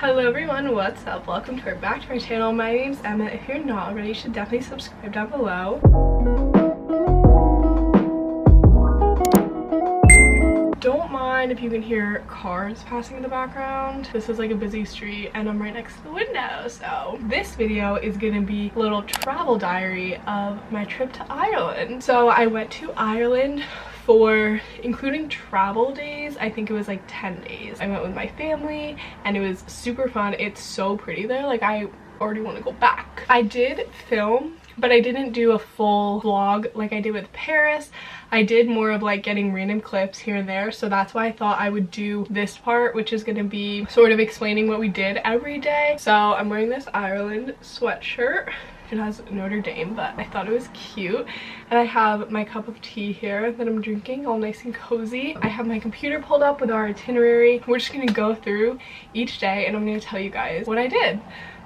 Hello everyone, what's up? Welcome back to my channel. My name's Emma. If you're not already, you should definitely subscribe down below. Don't mind if you can hear cars passing in the background. This is like a busy street and I'm right next to the window. So this video is gonna be a little travel diary of my trip to Ireland. So I went to Ireland for, including travel days, I think it was like 10 days. I went with my family and it was super fun. It's so pretty there. Like, I already want to go back. I did film, but I didn't do a full vlog like I did with Paris. I did more of like getting random clips here and there, so that's why I thought I would do this part, which is going to be sort of explaining what we did every day. So I'm wearing this Ireland sweatshirt. It has Notre Dame, but I thought it was cute. And I have my cup of tea here that I'm drinking, all nice and cozy. I have my computer pulled up with our itinerary. We're just gonna go through each day and I'm gonna tell you guys what I did.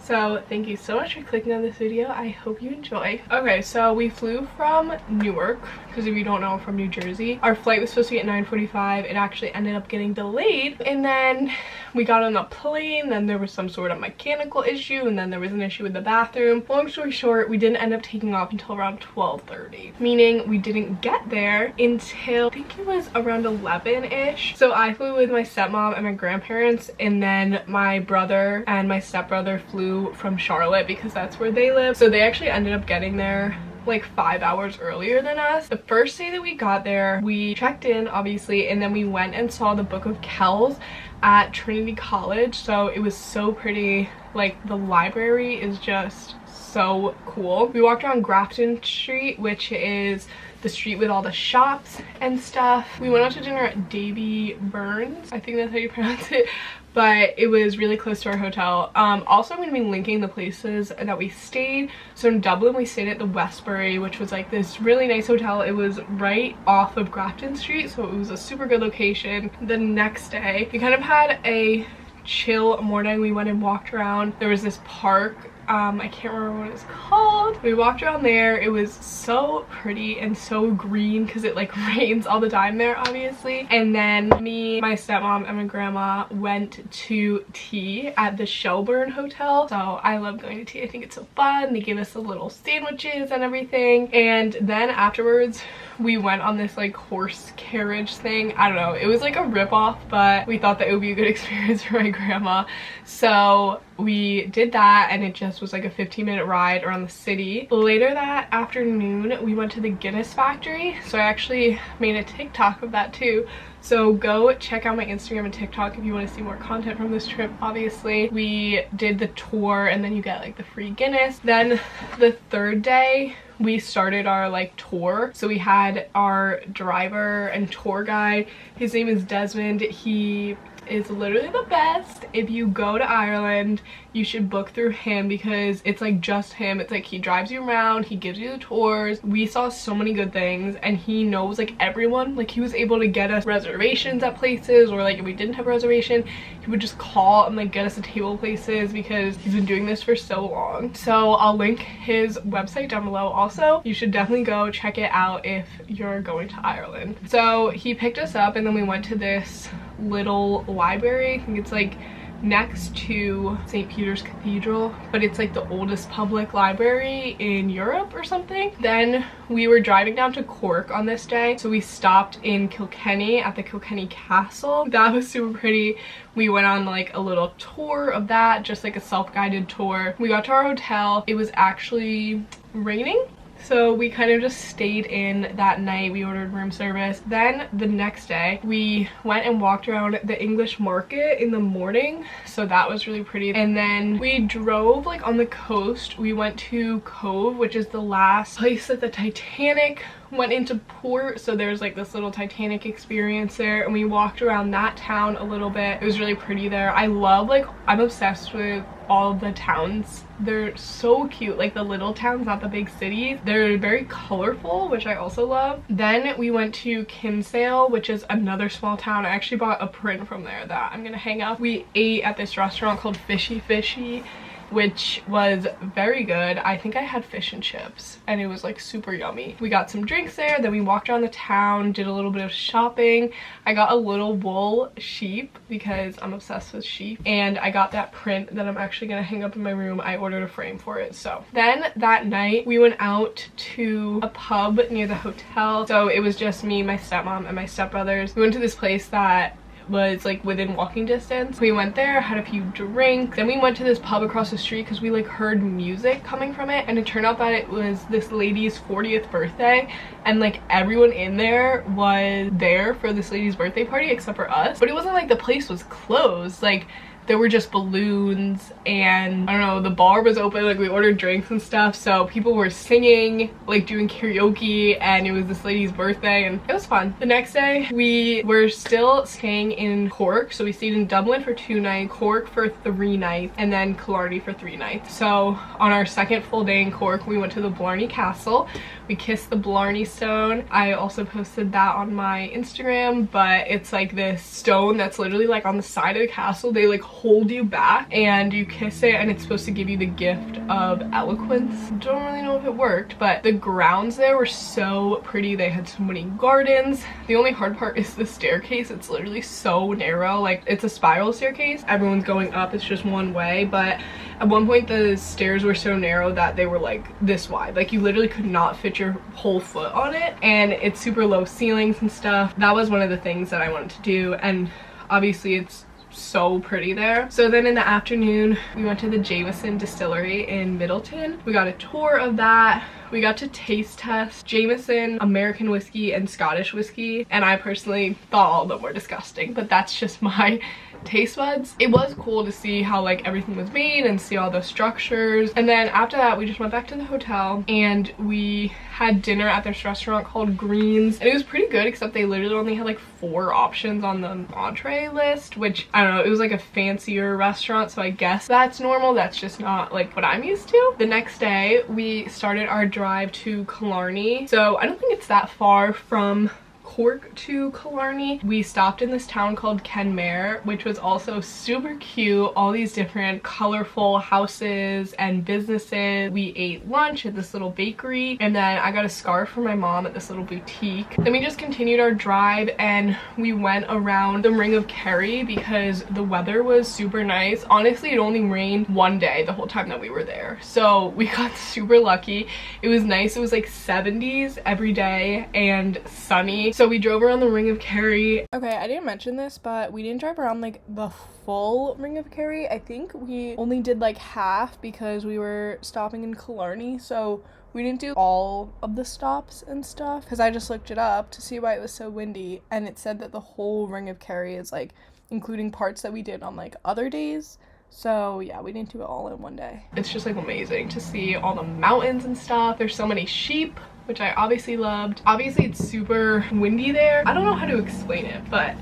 So thank you so much for clicking on this video. I hope you enjoy. Okay, so we flew from Newark, because if you don't know, I'm from New Jersey. Our flight was supposed to be at 9:45. It actually ended up getting delayed, and then we got on the plane. Then there was some sort of mechanical issue, and then there was an issue with the bathroom. Long story short, we didn't end up taking off until around 12:30, meaning we didn't get there until I think it was around 11-ish. So I flew with my stepmom and my grandparents, and then my brother and my stepbrother flew from Charlotte because that's where they live. So they actually ended up getting there like 5 hours earlier than us. The first day that we got there, we checked in obviously, and then we went and saw the Book of Kells at Trinity College. So it was so pretty. Like, the library is just so cool. We walked around Grafton Street, which is the street with all the shops and stuff. We went out to dinner at Davy Burns, I think that's how you pronounce it, but it was really close to our hotel. Also, I'm gonna be linking the places that we stayed. So in Dublin, we stayed at the Westbury, which was like this really nice hotel. It was right off of Grafton Street, so it was a super good location. The next day, we kind of had a chill morning. We went and walked around. There was this park, I can't remember what it's called. We walked around there. It was so pretty and so green because it like rains all the time there, obviously. And then me, my stepmom, and my grandma went to tea at the Shelburne Hotel. So I love going to tea. I think it's so fun. They gave us the little sandwiches and everything. And then afterwards, we went on this like horse carriage thing. I don't know, it was like a rip-off, but we thought that it would be a good experience for my grandma. So we did that, and it just was like a 15-minute ride around the city. Later that afternoon, we went to the Guinness factory. So I actually made a TikTok of that too. So go check out my Instagram and TikTok if you want to see more content from this trip. Obviously, we did the tour, and then you get like the free Guinness. Then the third day, we started our like tour. So we had our driver and tour guide. His name is Desmond. He is literally the best. If you go to Ireland, you should book through him because it's like just him. It's like he drives you around, he gives you the tours. We saw so many good things, and he knows like everyone. Like, he was able to get us reservations at places, or like if we didn't have a reservation, he would just call and like get us a table places because he's been doing this for so long. So I'll link his website down below. Also, you should definitely go check it out if you're going to Ireland. So he picked us up, and then we went to this little library. I think it's like next to St. Peter's Cathedral, but it's like the oldest public library in Europe or something. Then we were driving down to Cork on this day, so we stopped in Kilkenny at the Kilkenny Castle. That was super pretty. We went on like a little tour of that, just like a self-guided tour. We got to our hotel. It was actually raining, so we kind of just stayed in that night. We ordered room service. Then the next day, we went and walked around the English market in the morning. So that was really pretty. And then we drove like on the coast. We went to Cove, which is the last place that the Titanic went into port. So there's like this little Titanic experience there, and we walked around that town a little bit. It was really pretty there. I love, like, I'm obsessed with all the towns. They're so cute, like the little towns, not the big cities. They're very colorful, which I also love. Then we went to Kinsale, which is another small town. I actually bought a print from there that I'm gonna hang up. We ate at this restaurant called Fishy Fishy. which was very good. I think I had fish and chips and it was like super yummy. We got some drinks there, then we walked around the town, did a little bit of shopping. I got a little wool sheep because I'm obsessed with sheep, and I got that print that I'm actually gonna hang up in my room. I ordered a frame for it. So then that night we went out to a pub near the hotel. So it was just me, my stepmom, and my stepbrothers. We went to this place that was like within walking distance. We went there, had a few drinks, then we went to this pub across the street because we like heard music coming from it, and it turned out that it was this lady's 40th birthday, and like everyone in there was there for this lady's birthday party except for us. But it wasn't like the place was closed, like there were just balloons, and I don't know, the bar was open, like we ordered drinks and stuff, so people were singing, like doing karaoke, and it was this lady's birthday and it was fun. The next day we were still staying in Cork, so we stayed in Dublin for 2 nights, Cork for 3 nights, and then Killarney for 3 nights. So on our second full day in Cork we went to the Blarney Castle. We kissed the Blarney Stone. I also posted that on my Instagram, but it's like this stone that's literally like on the side of the castle. They like hold you back and you kiss it, and it's supposed to give you the gift of eloquence. Don't really know if it worked, but the grounds there were so pretty. They had so many gardens. The only hard part is the staircase. It's literally so narrow, like it's a spiral staircase. Everyone's going up, it's just one way, but at one point the stairs were so narrow that they were like this wide. Like you literally could not fit your whole foot on it, and it's super low ceilings and stuff. That was one of the things that I wanted to do, and obviously it's so pretty there. So then in the afternoon we went to the Jameson distillery in Middleton. We got a tour of that. We got to taste test Jameson, American whiskey, and Scottish whiskey, and I personally thought all of them were disgusting, but that's just my taste buds. It was cool to see how like everything was made and see all the structures. And then after that we just went back to the hotel and we had dinner at this restaurant called Greens, and it was pretty good, except they literally only had like 4 options on the entree list, which I don't know, it was like a fancier restaurant, so I guess that's normal. That's just not like what I'm used to. The next day we started our drive to Killarney. So I don't think it's that far from Cork to Killarney. We stopped in this town called Kenmare, which was also super cute. All these different colorful houses and businesses. We ate lunch at this little bakery, and then I got a scarf for my mom at this little boutique. Then we just continued our drive and we went around the Ring of Kerry because the weather was super nice. Honestly, it only rained 1 day the whole time that we were there, so we got super lucky. It was nice. It was like 70s every day and sunny. So we drove around the Ring of Kerry. Okay, I didn't mention this, but we didn't drive around like the full Ring of Kerry. I think we only did like half because we were stopping in Killarney, so we didn't do all of the stops and stuff because I just looked it up to see why it was so windy, and it said that the whole Ring of Kerry is like including parts that we did on like other days. So yeah, we didn't do it all in 1 day. It's just like amazing to see all the mountains and stuff. There's so many sheep, which I obviously loved. Obviously it's super windy there. I don't know how to explain it, but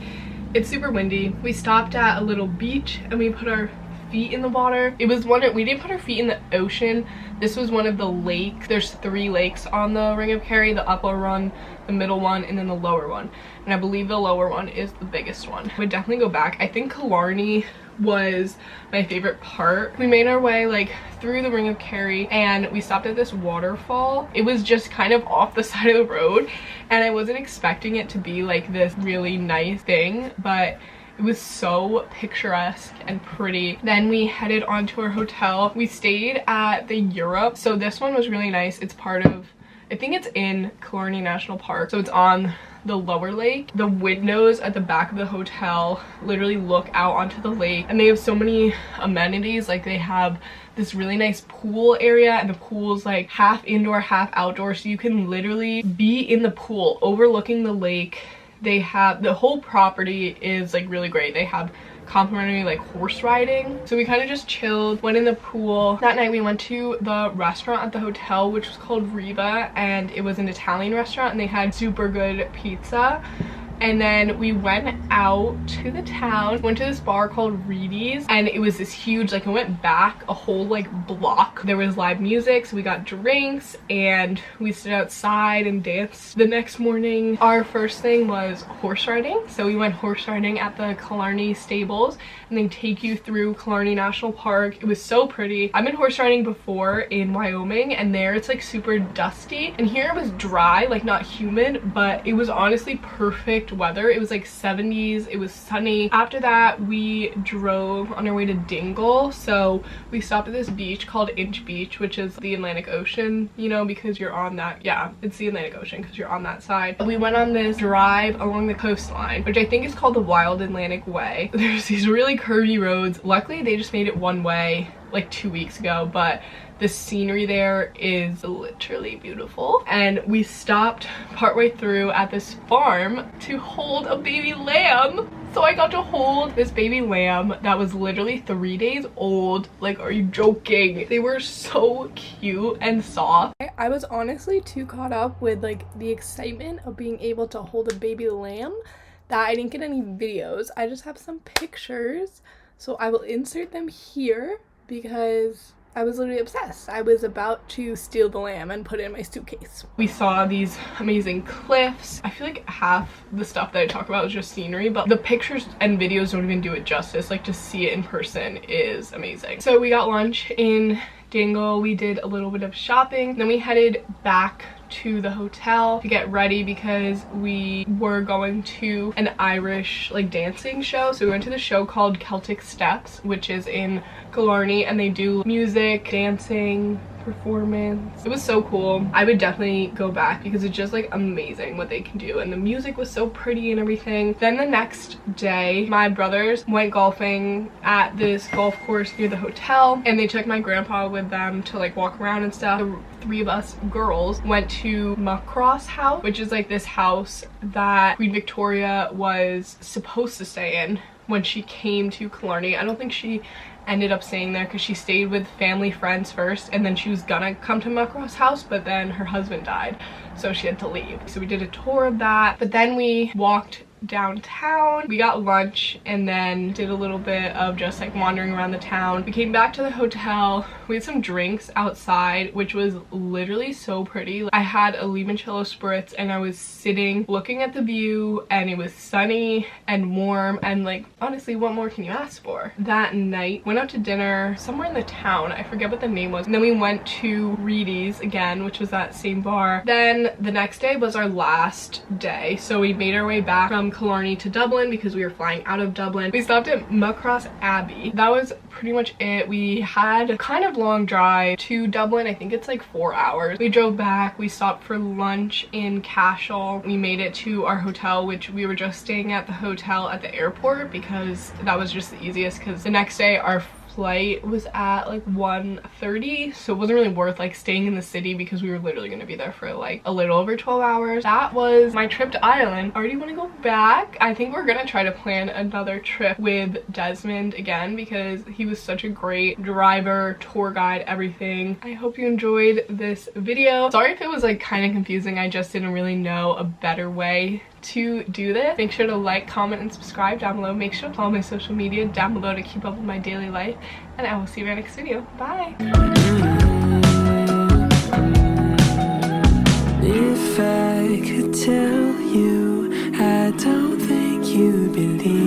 it's super windy. We stopped at a little beach and we put our feet in the water. It was we didn't put our feet in the ocean. This was one of the lakes. There's 3 lakes on the Ring of Kerry, the upper one, the middle one, and then the lower one. And I believe the lower one is the biggest one. I would definitely go back. I think Killarney was my favorite part. We made our way like through the Ring of Kerry and we stopped at this waterfall. It was just kind of off the side of the road, and I wasn't expecting it to be like this really nice thing, but it was so picturesque and pretty. Then we headed on to our hotel. We stayed at the Europe. So this one was really nice. It's part of, I think it's in Killarney National Park. So it's on the lower lake. The windows at the back of the hotel literally look out onto the lake, and they have so many amenities. Like they have this really nice pool area, and the pool's like half indoor, half outdoor, so you can literally be in the pool overlooking the lake. They have, the whole property is like really great. They have complimentary like horse riding, so we kind of just chilled, went in the pool. That night we went to the restaurant at the hotel, which was called Riva, and it was an Italian restaurant, and they had super good pizza. And then we went out to the town, went to this bar called Reedy's, and it was this huge, like, it went back a whole like block. There was live music, so we got drinks and we stood outside and danced. The next morning, our first thing was horse riding. So we went horse riding at the Killarney stables, and they take you through Killarney National Park. It was so pretty. I've been horse riding before in Wyoming, and there it's like super dusty, and here it was dry, like not humid, but it was honestly perfect weather. It was like 70s, it was sunny. After that, we drove on our way to Dingle. So we stopped at this beach called Inch Beach, which is the Atlantic Ocean, you know, because you're on that, yeah, it's the Atlantic Ocean because you're on that side. We went on this drive along the coastline, which I think is called the Wild Atlantic Way. There's these really curvy roads. Luckily, they just made it one way like 2 weeks ago, but the scenery there is literally beautiful. And we stopped partway through at this farm to hold a baby lamb. So I got to hold this baby lamb that was literally 3 days old. Like, are you joking? They were so cute and soft. I was honestly too caught up with like the excitement of being able to hold a baby lamb that I didn't get any videos. I just have some pictures, so I will insert them here because I was literally obsessed. I was about to steal the lamb and put it in my suitcase. We saw these amazing cliffs. I feel like half the stuff that I talk about is just scenery, but the pictures and videos don't even do it justice. Like, to see it in person is amazing. So we got lunch in Dingle. We did a little bit of shopping. Then we headed back to the hotel to get ready because we were going to an Irish like dancing show. So we went to the show called Celtic Steps, which is in Killarney, and they do music, dancing, performance. It was so cool. I would definitely go back because it's just like amazing what they can do, and the music was so pretty and everything. Then the next day, my brothers went golfing at this golf course near the hotel, and they took my grandpa with them to like walk around and stuff. The three of us girls went to Muckross House, which is like this house that Queen Victoria was supposed to stay in when she came to Killarney. I don't think she ended up staying there because she stayed with family friends first, and then she was gonna come to Muckross House, but then her husband died, so she had to leave. So we did a tour of that, but then we walked downtown, we got lunch, and then did a little bit of just like wandering around the town. We came back to the hotel, we had some drinks outside, which was literally so pretty. I had a limoncello spritz, and I was sitting looking at the view, and it was sunny and warm, and like honestly, what more can you ask for? That night went out to dinner somewhere in the town, I forget what the name was, and then we went to Reedy's again, which was that same bar. Then the next day was our last day, so we made our way back from Killarney to Dublin because we were flying out of Dublin. We stopped at Muckross Abbey. That was pretty much it. We had a kind of long drive to Dublin. I think it's like 4 hours. We drove back, we stopped for lunch in Cashel. We made it to our hotel, which we were just staying at the hotel at the airport because that was just the easiest, because the next day our flight was at like 1:30, so it wasn't really worth like staying in the city because we were literally going to be there for like a little over 12 hours. That was my trip to Ireland. I already want to go back. I think we're gonna try to plan another trip with Desmond again because he was such a great driver, tour guide, everything. I hope you enjoyed this video. Sorry if it was like kind of confusing. I just didn't really know a better way to do this. Make sure to like, comment, and subscribe down below. Make sure to follow my social media down below to keep up with my daily life, and I will see you in my next video. Bye! If I could tell you, I don't think you'd believe